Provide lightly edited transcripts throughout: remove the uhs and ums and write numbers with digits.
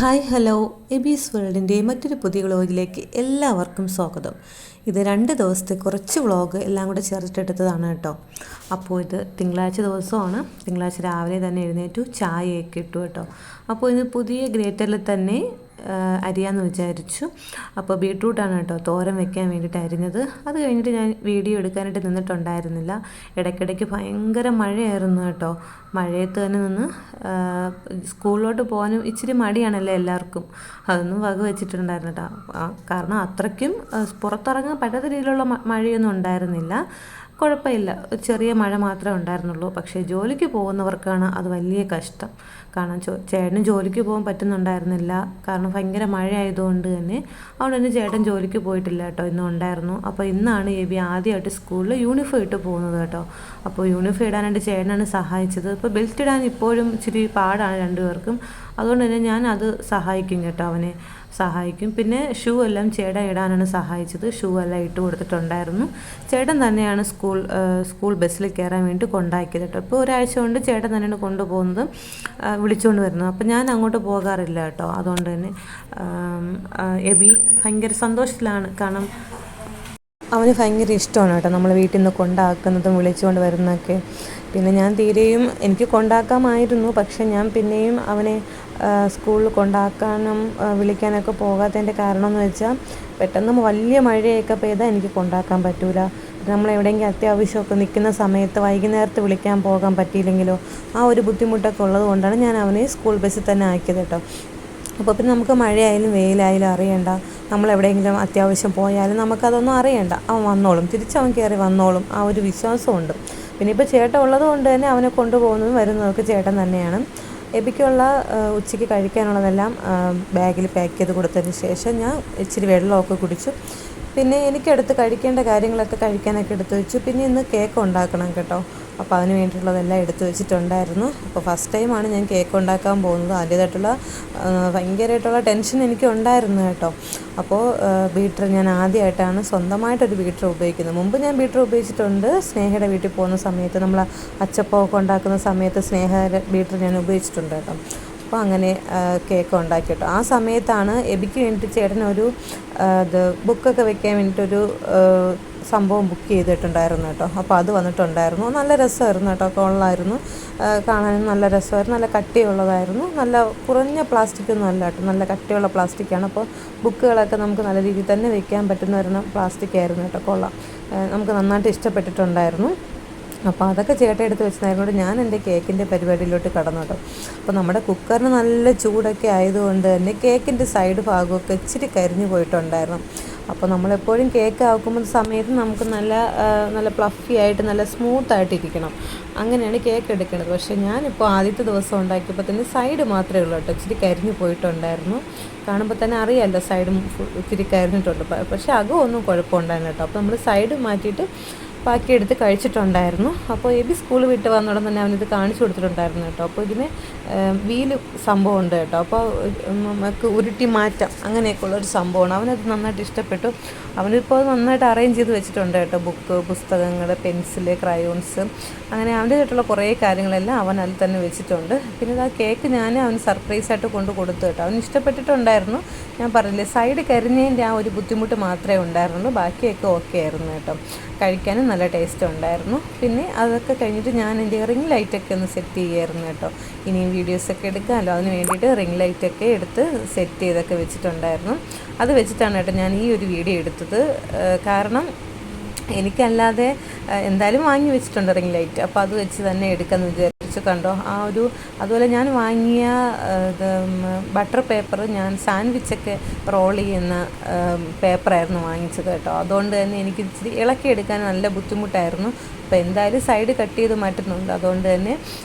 Hi hello എബീസ് വേൾഡിൻ്റെ മറ്റൊരു പുതിയ വ്ളോഗിലേക്ക് എല്ലാവർക്കും സ്വാഗതം. ഇത് 2 ദിവസത്തെ കുറച്ച് വ്ളോഗ് എല്ലാം കൂടെ ചേർത്തിട്ടെടുത്തതാണ് കേട്ടോ. അപ്പോൾ ഇത് തിങ്കളാഴ്ച ദിവസമാണ്. തിങ്കളാഴ്ച രാവിലെ തന്നെ എഴുന്നേറ്റു, ചായയൊക്കെ ഇട്ടു കേട്ടോ. അപ്പോൾ ഇത് പുതിയ ഗ്രേറ്ററിൽ തന്നെ അരിയാന്ന് വിചാരിച്ചു. അപ്പോൾ ബീട്രൂട്ടാണ് കേട്ടോ തോരൻ വെക്കാൻ വേണ്ടിയിട്ട് അരിഞ്ഞത്. അത് കഴിഞ്ഞിട്ട് ഞാൻ വീഡിയോ എടുക്കാനായിട്ട് നിന്നിട്ടുണ്ടായിരുന്നില്ല. ഇടയ്ക്കിടയ്ക്ക് ഭയങ്കര മഴയായിരുന്നു കേട്ടോ. മഴയത്ത് തന്നെ നിന്ന് സ്കൂളിലോട്ട് പോകാനും ഇച്ചിരി മടിയാണല്ലോ എല്ലാവർക്കും. അതൊന്നും വക വെച്ചിട്ടുണ്ടായിരുന്നു കേട്ടോ. കാരണം അത്രയ്ക്കും പുറത്തിറങ്ങാൻ പറ്റാത്ത രീതിയിലുള്ള മഴയൊന്നും ഉണ്ടായിരുന്നില്ല. കുഴപ്പമില്ല, ചെറിയ മഴ മാത്രമേ ഉണ്ടായിരുന്നുള്ളൂ. പക്ഷേ ജോലിക്ക് പോകുന്നവർക്കാണ് അത് വലിയ കഷ്ടം. കാരണം ചേട്ടന് ജോലിക്ക് പോകാൻ പറ്റുന്നുണ്ടായിരുന്നില്ല. കാരണം ഭയങ്കര മഴ ആയതുകൊണ്ട് തന്നെ അവിടെ തന്നെ ചേട്ടൻ ജോലിക്ക് പോയിട്ടില്ല കേട്ടോ. ഇന്നും ഉണ്ടായിരുന്നു. അപ്പോൾ ഇന്നാണ് എബി ആദ്യമായിട്ട് സ്കൂളിൽ യൂണിഫോം ഇട്ട് പോകുന്നത് കേട്ടോ. അപ്പോൾ യൂണിഫോം ഇടാനായിട്ട് ചേട്ടനാണ് സഹായിച്ചത്. ഇപ്പോൾ ബെൽറ്റ് ഇടാൻ ഇപ്പോഴും ഇച്ചിരി പാടാണ് രണ്ടുപേർക്കും. അതുകൊണ്ട് തന്നെ ഞാൻ അത് സഹായിക്കും കേട്ടോ, അവനെ സഹായിക്കും. പിന്നെ ഷൂ എല്ലാം ചേട്ടൻ ഇടാനാണ് സഹായിച്ചത്. ഷൂ എല്ലാം ഇട്ട് കൊടുത്തിട്ടുണ്ടായിരുന്നു. ചേട്ടൻ തന്നെയാണ് സ്കൂൾ ബസ്സിൽ കയറാൻ വേണ്ടി കൊണ്ടാക്കിയത് കേട്ടോ. ഇപ്പോൾ ഒരാഴ്ച കൊണ്ട് ചേട്ടൻ തന്നെയാണ് കൊണ്ടുപോകുന്നത്, വിളിച്ചുകൊണ്ട് വരുന്നത്. അപ്പോൾ ഞാൻ അങ്ങോട്ട് പോകാറില്ല കേട്ടോ. അതുകൊണ്ട് തന്നെ എബി ഭയങ്കര സന്തോഷത്തിലാണ്. കാരണം അവന് ഭയങ്കര ഇഷ്ടമാണ് കേട്ടോ നമ്മൾ വീട്ടിൽ നിന്ന് കൊണ്ടാക്കുന്നതും വിളിച്ചുകൊണ്ട് വരുന്നതൊക്കെ. പിന്നെ ഞാൻ തീരെയും എനിക്ക് കൊണ്ടാക്കാമായിരുന്നു, പക്ഷെ ഞാൻ പിന്നെയും അവനെ സ്കൂളിൽ കൊണ്ടാക്കാനും വിളിക്കാനൊക്കെ പോകാത്തതിൻ്റെ കാരണം എന്ന് വെച്ചാൽ പെട്ടെന്ന് വലിയ മഴയൊക്കെ പെയ്താൽ എനിക്ക് കൊണ്ടാക്കാൻ പറ്റില്ല. നമ്മൾ എവിടെയെങ്കിലും അത്യാവശ്യമൊക്കെ നിൽക്കുന്ന സമയത്ത് വൈകുന്നേരത്ത് വിളിക്കാൻ പോകാൻ പറ്റിയില്ലെങ്കിലോ ആ ഒരു ബുദ്ധിമുട്ടൊക്കെ ഉള്ളത് കൊണ്ടാണ് ഞാൻ അവനെ സ്കൂൾ ബസ്സിൽ തന്നെ ആക്കിയത് കേട്ടോ. അപ്പോൾ പിന്നെ നമുക്ക് മഴയായാലും വെയിലായാലും അറിയണ്ട, നമ്മൾ എവിടെയെങ്കിലും അത്യാവശ്യം പോയാലും നമുക്കതൊന്നും അറിയണ്ട, അവൻ വന്നോളും, തിരിച്ചവൻ കയറി വന്നോളും, ആ ഒരു വിശ്വാസമുണ്ട്. പിന്നെ ഇപ്പോൾ ചേട്ടൻ ഉള്ളത് കൊണ്ട് തന്നെ അവനെ കൊണ്ടുപോകുന്നതും വരുന്നതൊക്കെ ചേട്ടൻ തന്നെയാണ്. എബിക്കുള്ള ഉച്ചയ്ക്ക് കഴിക്കാനുള്ളതെല്ലാം ബാഗിൽ പാക്ക് ചെയ്ത് കൊടുത്തതിന് ശേഷം ഞാൻ ഇച്ചിരി വെള്ളമൊക്കെ കുടിച്ചു. പിന്നെ എനിക്കെടുത്ത് കഴിക്കേണ്ട കാര്യങ്ങളൊക്കെ കഴിക്കാനൊക്കെ എടുത്തു വെച്ചു. പിന്നെ ഇന്ന് കേക്ക് ഉണ്ടാക്കണം കേട്ടോ. അപ്പോൾ അതിന് വേണ്ടിയിട്ടുള്ളതെല്ലാം എടുത്തു വെച്ചിട്ടുണ്ടായിരുന്നു. അപ്പോൾ ഫസ്റ്റ് ടൈമാണ് ഞാൻ കേക്ക് ഉണ്ടാക്കാൻ പോകുന്നത്. അതിൻ്റേതായിട്ടുള്ള ഭയങ്കരമായിട്ടുള്ള ടെൻഷൻ എനിക്ക് ഉണ്ടായിരുന്നു കേട്ടോ. അപ്പോൾ ബീറ്റർ ഞാൻ ആദ്യമായിട്ടാണ് സ്വന്തമായിട്ടൊരു ബീറ്റർ ഉപയോഗിക്കുന്നത്. മുമ്പ് ഞാൻ ബീറ്റർ ഉപയോഗിച്ചിട്ടുണ്ട്. സ്നേഹയുടെ വീട്ടിൽ പോകുന്ന സമയത്ത് നമ്മൾ അച്ചപ്പമൊക്കെ ഉണ്ടാക്കുന്ന സമയത്ത് സ്നേഹയുടെ ബീറ്റർ ഞാൻ ഉപയോഗിച്ചിട്ടുണ്ട് കേട്ടോ. അപ്പോൾ അങ്ങനെ കേക്ക് ഉണ്ടാക്കി കേട്ടോ. ആ സമയത്താണ് എബിക്ക് വേണ്ടിയിട്ട് ചേട്ടനൊരു ബുക്കൊക്കെ വെക്കാൻ വേണ്ടിയിട്ടൊരു സംഭവം ബുക്ക് ചെയ്തിട്ടുണ്ടായിരുന്നു കേട്ടോ. അപ്പോൾ അത് വന്നിട്ടുണ്ടായിരുന്നു. നല്ല രസമായിരുന്നു കേട്ടോ, കൊള്ളായിരുന്നു, കാണാനും നല്ല രസമായിരുന്നു. നല്ല കട്ടിയുള്ളതായിരുന്നു. നല്ല കുറഞ്ഞ പ്ലാസ്റ്റിക്കൊന്നും അല്ല കേട്ടോ, നല്ല കട്ടിയുള്ള പ്ലാസ്റ്റിക്കാണ്. അപ്പോൾ ബുക്കുകളൊക്കെ നമുക്ക് നല്ല രീതിയിൽ തന്നെ വെക്കാൻ പറ്റുന്ന ഒരു പ്ലാസ്റ്റിക്കായിരുന്നു കേട്ടോ. കൊള്ളാം, നമുക്ക് നന്നായിട്ട് ഇഷ്ടപ്പെട്ടിട്ടുണ്ടായിരുന്നു. അപ്പോൾ അതൊക്കെ ചേട്ടൻ എടുത്ത് വെച്ചതായതുകൊണ്ട് ഞാൻ എൻ്റെ കേക്കിൻ്റെ പരിപാടിയിലോട്ട് കടന്നു കേട്ടോ. അപ്പോൾ നമ്മുടെ കുക്കറിന് നല്ല ചൂടൊക്കെ ആയതുകൊണ്ട് തന്നെ കേക്കിൻ്റെ സൈഡ് ഭാഗമൊക്കെ ഇച്ചിരി കരിഞ്ഞു പോയിട്ടുണ്ടായിരുന്നു. അപ്പോൾ നമ്മളെപ്പോഴും കേക്ക് ആക്കുമ്പോൾ സമയത്ത് നമുക്ക് നല്ല ഫ്ലഫി ആയിട്ട് നല്ല സ്മൂത്തായിട്ടിരിക്കണം, അങ്ങനെയാണ് കേക്ക് എടുക്കുന്നത്. പക്ഷേ ഞാനിപ്പോൾ ആദ്യത്തെ ദിവസം ഉണ്ടാക്കിയപ്പോൾ തന്നെ സൈഡ് മാത്രമേ ഉള്ളൂ കേട്ടോ, ഇച്ചിരി കരിഞ്ഞു പോയിട്ടുണ്ടായിരുന്നു. കാണുമ്പോൾ തന്നെ അറിയാമല്ലോ സൈഡ് ഇച്ചിരി കരിഞ്ഞിട്ടുണ്ട്. പക്ഷേ അകമൊന്നും കുഴപ്പമുണ്ടായിരുന്നു കേട്ടോ. അപ്പോൾ നമ്മൾ സൈഡ് മാറ്റിയിട്ട് ബാക്കി എടുത്ത് കഴിച്ചിട്ടുണ്ടായിരുന്നു. അപ്പോൾ എബി സ്കൂൾ വിട്ട് വന്നോടം തന്നെ അവനിത് കാണിച്ചു കൊടുത്തിട്ടുണ്ടായിരുന്നു കേട്ടോ. അപ്പോൾ ഇതിന് വീല് സംഭവം ഉണ്ട് കേട്ടോ. അപ്പോൾ നമുക്ക് ഉരുട്ടി മാറ്റാം, അങ്ങനെയൊക്കെ ഉള്ളൊരു സംഭവമാണ്. അവനത് നന്നായിട്ട് ഇഷ്ടപ്പെട്ടു. അവനിപ്പോൾ നന്നായിട്ട് അറേഞ്ച് ചെയ്ത് വെച്ചിട്ടുണ്ട് കേട്ടോ. ബുക്ക്, പുസ്തകങ്ങൾ, പെൻസില്, ക്രയോൺസ്, അങ്ങനെ അവൻ്റേതായിട്ടുള്ള കുറേ കാര്യങ്ങളെല്ലാം അവൻ അതിൽ തന്നെ വെച്ചിട്ടുണ്ട്. പിന്നെ ആ കേക്ക് ഞാൻ അവന് സർപ്രൈസായിട്ട് കൊണ്ട് കൊടുത്തു കേട്ടോ. അവന് ഇഷ്ടപ്പെട്ടിട്ടുണ്ടായിരുന്നു. ഞാൻ പറഞ്ഞില്ലേ, സൈഡ് കരിഞ്ഞതിൻ്റെ ആ ഒരു ബുദ്ധിമുട്ട് മാത്രമേ ഉണ്ടായിരുന്നുള്ളൂ. ബാക്കിയൊക്കെ ഓക്കെ ആയിരുന്നു കേട്ടോ. കഴിക്കാനും നല്ല ടേസ്റ്റ് ഉണ്ടായിരുന്നു. പിന്നെ അതൊക്കെ കഴിഞ്ഞിട്ട് ഞാൻ എൻ്റെ റിംഗ് ലൈറ്റൊക്കെ ഒന്ന് സെറ്റ് ചെയ്യുമായിരുന്നു കേട്ടോ. ഇനിയും വീഡിയോസൊക്കെ എടുക്കാമല്ലോ, അതിന് വേണ്ടിയിട്ട് റിംഗ് ലൈറ്റൊക്കെ എടുത്ത് സെറ്റ് ചെയ്തൊക്കെ വെച്ചിട്ടുണ്ടായിരുന്നു. അത് വെച്ചിട്ടാണ് കേട്ടോ ഞാൻ ഈ ഒരു വീഡിയോ എടുത്തത്. കാരണം എനിക്കല്ലാതെ എന്തായാലും വാങ്ങി വെച്ചിട്ടുണ്ട് റിംഗ് ലൈറ്റ്. അപ്പോൾ അത് വെച്ച് തന്നെ എടുക്കാമെന്ന് വിചാരിച്ചു. കണ്ടോ അതുപോലെ ഞാൻ വാങ്ങിയ ബട്ടർ പേപ്പർ, ഞാൻ സാൻഡ്വിച്ചൊക്കെ റോൾ ചെയ്യുന്ന പേപ്പറായിരുന്നു വാങ്ങിച്ചത് കേട്ടോ. അതുകൊണ്ട് തന്നെ എനിക്ക് ഇച്ചിരി ഇളക്കിയെടുക്കാൻ നല്ല ബുദ്ധിമുട്ടായിരുന്നു. അപ്പോൾ എന്തായാലും സൈഡ് കട്ട് ചെയ്ത് മാറ്റുന്നുണ്ട്, അതുകൊണ്ട് തന്നെ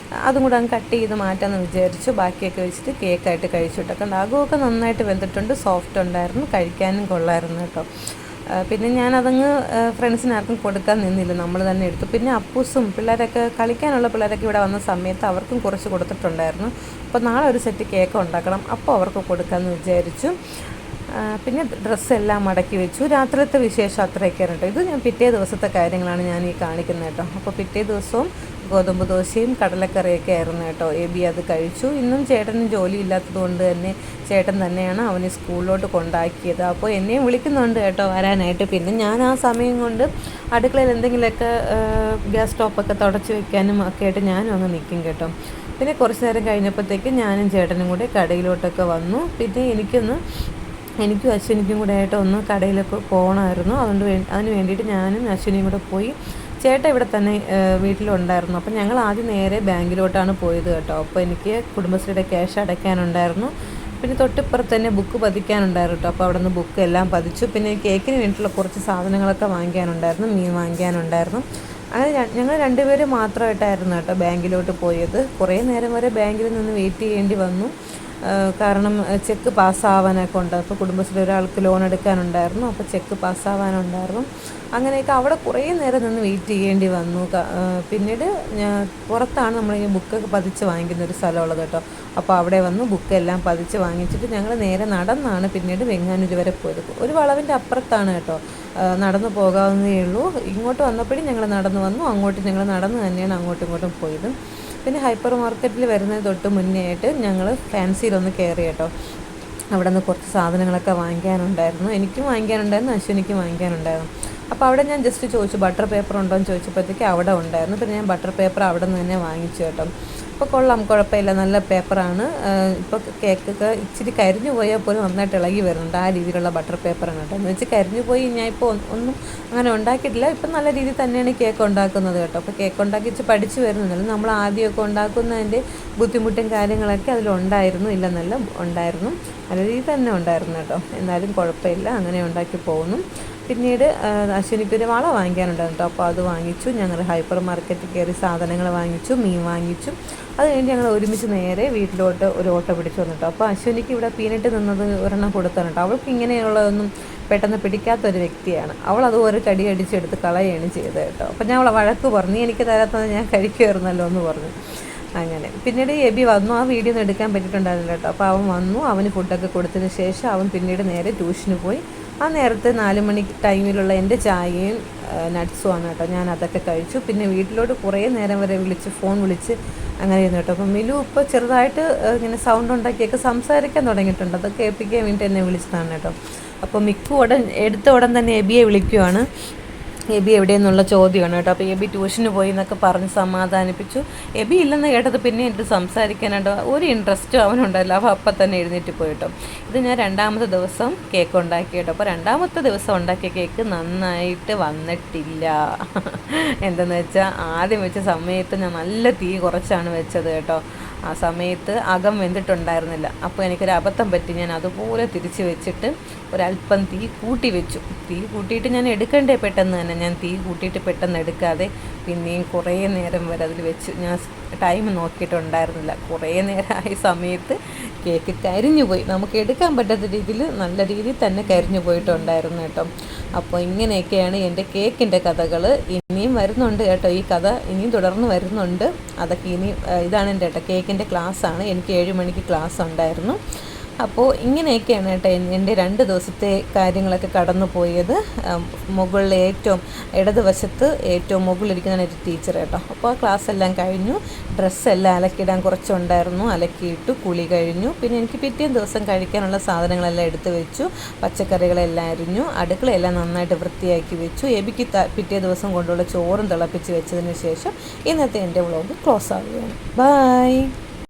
അതും കൂടെ അങ്ങ് കട്ട് ചെയ്ത് മാറ്റാമെന്ന് വിചാരിച്ചു. ബാക്കിയൊക്കെ വെച്ചിട്ട് കേക്കായിട്ട് കഴിച്ചിട്ട് കണ്ടോ, അകമൊക്കെ നന്നായിട്ട് വെന്തിട്ടുണ്ട്, സോഫ്റ്റ് ഉണ്ടായിരുന്നു, കഴിക്കാനും കൊള്ളായിരുന്നു കേട്ടോ. പിന്നെ ഞാനതങ്ങ് ഫ്രണ്ട്സിനാർക്കും കൊടുക്കാൻ നിന്നില്ല, നമ്മൾ തന്നെ എടുത്തു. പിന്നെ അപ്പൂസും പിള്ളേരൊക്കെ കളിക്കാനുള്ള പിള്ളേരൊക്കെ ഇവിടെ വന്ന സമയത്ത് അവർക്കും കുറച്ച് കൊടുത്തിട്ടുണ്ടായിരുന്നു. അപ്പോൾ നാളെ ഒരു സെറ്റ് കേക്ക് ഉണ്ടാക്കണം, അപ്പോൾ അവർക്ക് കൊടുക്കാമെന്ന് വിചാരിച്ചു. പിന്നെ ഡ്രസ്സെല്ലാം മടക്കി വെച്ചു. രാത്രിയിലത്തെ വിശേഷം അത്രയൊക്കെയാണ് കേട്ടോ. ഇത് ഞാൻ പിറ്റേ ദിവസത്തെ കാര്യങ്ങളാണ് ഞാൻ ഈ കാണിക്കുന്നത് കേട്ടോ. അപ്പോൾ പിറ്റേ ദിവസവും ഗോതമ്പ് ദോശയും കടലക്കറിയൊക്കെ ആയിരുന്നു കേട്ടോ. എബി അത് കഴിച്ചു. ഇന്നും ചേട്ടന് ജോലി ഇല്ലാത്തത് കൊണ്ട് തന്നെ ചേട്ടൻ തന്നെയാണ് അവനെ സ്കൂളിലോട്ട് കൊണ്ടാക്കിയത്. അപ്പോൾ എന്നെയും വിളിക്കുന്നുണ്ട് കേട്ടോ വരാനായിട്ട്. പിന്നെ ഞാൻ ആ സമയം കൊണ്ട് അടുക്കളയിൽ എന്തെങ്കിലുമൊക്കെ ഗ്യാസ് സ്റ്റോപ്പൊക്കെ തുടച്ച് വെക്കാനും ഒക്കെ ആയിട്ട് ഞാനും അങ്ങ് നിൽക്കും കേട്ടോ. പിന്നെ കുറച്ച് നേരം കഴിഞ്ഞപ്പോഴത്തേക്ക് ഞാനും ചേട്ടനും കൂടെ കടയിലോട്ടൊക്കെ വന്നു. പിന്നെ എനിക്കും അശ്വിനിക്കും കൂടെ ആയിട്ട് ഒന്ന് കടയിലൊക്കെ പോകണമായിരുന്നു. അതിന് വേണ്ടിയിട്ട് ഞാനും അശ്വിനിയും കൂടെ പോയി. ചേട്ടൻ ഇവിടെ തന്നെ വീട്ടിലുണ്ടായിരുന്നു. അപ്പം ഞങ്ങൾ ആദ്യം നേരെ ബാങ്കിലോട്ടാണ് പോയത് കേട്ടോ. അപ്പോൾ എനിക്ക് കുടുംബശ്രീയുടെ ക്യാഷ് അടയ്ക്കാനുണ്ടായിരുന്നു. പിന്നെ തൊട്ടിപ്പുറത്ത് തന്നെ ബുക്ക് പതിക്കാനുണ്ടായിരുന്നു കേട്ടോ. അപ്പോൾ അവിടെ നിന്ന് ബുക്ക് എല്ലാം പതിച്ചു. പിന്നെ കേക്കിന് വേണ്ടിയിട്ടുള്ള കുറച്ച് സാധനങ്ങളൊക്കെ വാങ്ങിക്കാനുണ്ടായിരുന്നു, മീൻ വാങ്ങിക്കാനുണ്ടായിരുന്നു. അങ്ങനെ ഞങ്ങൾ രണ്ടുപേരും മാത്രമായിട്ടായിരുന്നു കേട്ടോ ബാങ്കിലോട്ട് പോയത്. കുറേ നേരം വരെ ബാങ്കിൽ നിന്ന് വെയിറ്റ് ചെയ്യേണ്ടി വന്നു. കാരണം ചെക്ക് പാസ്സാവാനൊക്കെ ഉണ്ട്. അപ്പോൾ കുടുംബശ്രീ ഒരാൾക്ക് ലോൺ എടുക്കാനുണ്ടായിരുന്നു. അപ്പോൾ ചെക്ക് പാസ്സാവാനുണ്ടായിരുന്നു. അങ്ങനെയൊക്കെ അവിടെ കുറേ നേരം നിന്ന് വെയിറ്റ് ചെയ്യേണ്ടി വന്നു. പിന്നീട് പുറത്താണ് നമ്മൾ ഈ ബുക്കൊക്കെ പതിച്ച് വാങ്ങിക്കുന്ന ഒരു സ്ഥലമുള്ളത് കേട്ടോ. അപ്പോൾ അവിടെ വന്ന് ബുക്കെല്ലാം പതിച്ച് വാങ്ങിച്ചിട്ട് ഞങ്ങൾ നേരെ നടന്നാണ് പിന്നീട് വെങ്ങാനൂർ വരെ പോയത്. ഒരു വളവിൻ്റെ അപ്പുറത്താണ് കേട്ടോ, നടന്നു പോകാവുന്നതേ ഉള്ളൂ. ഇങ്ങോട്ട് വന്നപ്പോഴും ഞങ്ങൾ നടന്നു വന്നു, അങ്ങോട്ട് ഞങ്ങൾ നടന്ന് തന്നെയാണ് അങ്ങോട്ടും ഇങ്ങോട്ടും പോയത്. പിന്നെ ഹൈപ്പർ മാർക്കറ്റിൽ വരുന്നത് തൊട്ട് മുന്നേ ആയിട്ട് ഞങ്ങൾ ഫാൻസിയിലൊന്ന് കയറി കേട്ടോ. അവിടെ നിന്ന് കുറച്ച് സാധനങ്ങളൊക്കെ വാങ്ങിക്കാനുണ്ടായിരുന്നു. എനിക്കും വാങ്ങിക്കാനുണ്ടായിരുന്നു, അശ്വിനിക്കും വാങ്ങിക്കാനുണ്ടായിരുന്നു. അപ്പോൾ അവിടെ ഞാൻ ജസ്റ്റ് ചോദിച്ചു ബട്ടർ പേപ്പർ ഉണ്ടോ എന്ന് ചോദിച്ചപ്പോഴത്തേക്ക് അവിടെ ഉണ്ടായിരുന്നു. പിന്നെ ഞാൻ ബട്ടർ പേപ്പർ അവിടെ നിന്ന് തന്നെ വാങ്ങിച്ചു കേട്ടോ. അപ്പോൾ കൊള്ളാം, കുഴപ്പമില്ല, നല്ല പേപ്പറാണ്. ഇപ്പോൾ കേക്കൊക്കെ ഇച്ചിരി കരിഞ്ഞു പോയാൽ പോലും നന്നായിട്ട് ഇളകി വരുന്നുണ്ട്. ആ രീതിയിലുള്ള ബട്ടർ പേപ്പറാണ് കേട്ടോ. എന്ന് വെച്ച് കരിഞ്ഞു പോയി ഞാൻ ഇപ്പോൾ ഒന്നും അങ്ങനെ ഉണ്ടാക്കിയിട്ടില്ല. ഇപ്പം നല്ല രീതിയിൽ തന്നെയാണ് കേക്ക് ഉണ്ടാക്കുന്നത് കേട്ടോ. അപ്പോൾ കേക്ക് ഉണ്ടാക്കിച്ച് പഠിച്ചു വരുന്നുണ്ടല്ലോ. നമ്മൾ ആദ്യമൊക്കെ ഉണ്ടാക്കുന്നതിൻ്റെ ബുദ്ധിമുട്ടും കാര്യങ്ങളൊക്കെ അതിലുണ്ടായിരുന്നു, ഇല്ലെന്നല്ല, ഉണ്ടായിരുന്നു. നല്ല രീതിയിൽ തന്നെ ഉണ്ടായിരുന്നു കേട്ടോ. എന്നാലും കുഴപ്പമില്ല, അങ്ങനെ ഉണ്ടാക്കി പോകുന്നു. പിന്നീട് അശ്വിനിക്കൊരു വള വാങ്ങിക്കാനുണ്ടായിരുന്നു കേട്ടോ. അപ്പോൾ അത് വാങ്ങിച്ചു. ഞങ്ങൾ ഹൈപ്പർ മാർക്കറ്റിൽ കയറി സാധനങ്ങൾ വാങ്ങിച്ചു, മീൻ വാങ്ങിച്ചു. അത് കഴിഞ്ഞ് ഞങ്ങൾ ഒരുമിച്ച് നേരെ വീട്ടിലോട്ട് ഒരു ഓട്ടോ പിടിച്ചു വന്നു കേട്ടോ. അപ്പോൾ അശ്വിനിക്ക് ഇവിടെ പീനട്ട് നിന്നത് ഒരെണ്ണം കൊടുത്താണ് കേട്ടോ. അവൾക്ക് ഇങ്ങനെയുള്ളതൊന്നും പെട്ടെന്ന് പിടിക്കാത്തൊരു വ്യക്തിയാണ്. അവൾ അത് ഒരു കടി അടിച്ചെടുത്ത് കളയുകയാണ് ചെയ്തത് കേട്ടോ. അപ്പോൾ ഞാൻ അവളെ വഴക്ക് പറഞ്ഞു, എനിക്ക് തരാത്തത് ഞാൻ കഴിക്കുമായിരുന്നല്ലോ എന്ന് പറഞ്ഞു. അങ്ങനെ പിന്നീട് എബി വന്നു. ആ വീഡിയോ ഒന്നും എടുക്കാൻ പറ്റിയിട്ടുണ്ടായിരുന്നില്ല കേട്ടോ. അപ്പോൾ അവൻ വന്നു, അവന് ഫുഡൊക്കെ കൊടുത്തതിന് ശേഷം അവൻ പിന്നീട് നേരെ ട്യൂഷന് പോയി. ആ നേരത്തെ 4 മണി ടൈമിലുള്ള എൻ്റെ ചായയും നട്ട്സുമാണ് കേട്ടോ. ഞാൻ അതൊക്കെ കഴിച്ചു. പിന്നെ വീട്ടിലോട്ട് കുറേ നേരം വരെ ഫോൺ വിളിച്ച് അങ്ങനെ ഇരുന്നു കേട്ടോ. അപ്പം മിലു ഇപ്പോൾ ചെറുതായിട്ട് ഇങ്ങനെ സൗണ്ട് ഉണ്ടാക്കിയൊക്കെ സംസാരിക്കാൻ തുടങ്ങിയിട്ടുണ്ട്. അതൊക്കെ കേൾപ്പിക്കാൻ വേണ്ടിയിട്ട് എന്നെ വിളിച്ചതാണ് കേട്ടോ. അപ്പോൾ എടുത്ത ഉടൻ തന്നെ എബിയെ വിളിക്കുവാണ്. എബി എവിടെയെന്നുള്ള ചോദ്യമാണ് കേട്ടോ. അപ്പോൾ എബി ട്യൂഷന് പോയി എന്നൊക്കെ പറഞ്ഞ് സമാധാനിപ്പിച്ചു. എബി ഇല്ലെന്ന് കേട്ടത് പിന്നെ എനിക്ക് സംസാരിക്കാനായിട്ട് ഒരു ഇൻട്രസ്റ്റും അവനുണ്ടല്ലോ. അപ്പോൾ അപ്പം തന്നെ എഴുന്നേറ്റ് പോയിട്ടോ. ഇത് ഞാൻ 2ാമത്തെ ദിവസം കേക്ക് ഉണ്ടാക്കി കേട്ടോ. അപ്പോൾ 2ാമത്തെ ദിവസം ഉണ്ടാക്കിയ കേക്ക് നന്നായിട്ട് വന്നിട്ടില്ല. എന്തെന്ന് വെച്ചാൽ ആദ്യം വെച്ച സമയത്ത് ഞാൻ നല്ല തീ കുറച്ചാണ് വെച്ചത് കേട്ടോ. ആ സമയത്ത് അകം വെന്തിട്ടുണ്ടായിരുന്നില്ല. അപ്പോൾ എനിക്കൊരു അബദ്ധം പറ്റി. ഞാൻ അതുപോലെ തിരിച്ച് വെച്ചിട്ട് ഒരല്പം തീ കൂട്ടി വെച്ചു. തീ കൂട്ടിയിട്ട് ഞാൻ എടുക്കണ്ടേ പെട്ടെന്ന് തന്നെ. ഞാൻ തീ കൂട്ടിയിട്ട് പെട്ടെന്ന് എടുക്കാതെ പിന്നെയും കുറേ നേരം വരെ അതിൽ വെച്ചു. ഞാൻ ടൈം നോക്കിയിട്ടുണ്ടായിരുന്നില്ല. കുറേ നേരമായ സമയത്ത് കേക്ക് കരിഞ്ഞു പോയി. നമുക്ക് എടുക്കാൻ പറ്റാത്ത രീതിയിൽ നല്ല രീതിയിൽ തന്നെ കരിഞ്ഞു പോയിട്ടുണ്ടായിരുന്നു കേട്ടോ. അപ്പോൾ ഇങ്ങനെയൊക്കെയാണ് എൻ്റെ കേക്കിൻ്റെ കഥകൾ. ഇനിയും വരുന്നുണ്ട് കേട്ടോ. ഈ കഥ ഇനിയും തുടർന്ന് വരുന്നുണ്ട്. അതൊക്കെ ഇതാണ് എൻ്റെ കേട്ടോ കേക്കിൻ്റെ ക്ലാസ്സാണ്. എനിക്ക് 7 മണിക്ക് ക്ലാസ് ഉണ്ടായിരുന്നു. അപ്പോൾ ഇങ്ങനെയൊക്കെയാണ് കേട്ടോ എൻ്റെ 2 ദിവസത്തെ കാര്യങ്ങളൊക്കെ കടന്നു പോയത്. മുകളിൽ ഏറ്റവും ഇടതുവശത്ത് ഏറ്റവും മുകളിലിരിക്കുന്നതാണ് ഒരു ടീച്ചർ കേട്ടോ. അപ്പോൾ ആ ക്ലാസ് എല്ലാം കഴിഞ്ഞു. ഡ്രസ്സെല്ലാം അലക്കിയിടാൻ കുറച്ചുണ്ടായിരുന്നു, അലക്കിയിട്ടു. കുളി കഴിഞ്ഞു. പിന്നെ എനിക്ക് പിറ്റേ ദിവസം കഴിക്കാനുള്ള സാധനങ്ങളെല്ലാം എടുത്ത് വെച്ചു. പച്ചക്കറികളെല്ലാം അരിഞ്ഞു. അടുക്കളയെല്ലാം നന്നായിട്ട് വൃത്തിയാക്കി വെച്ചു. എബിക്ക് പിറ്റേ ദിവസം കൊണ്ടുള്ള ചോറും തിളപ്പിച്ച് വെച്ചതിന് ശേഷം ഇന്നത്തെ എൻ്റെ വ്ളോഗ് ക്ലോസ് ആവുകയാണ്. ബൈ.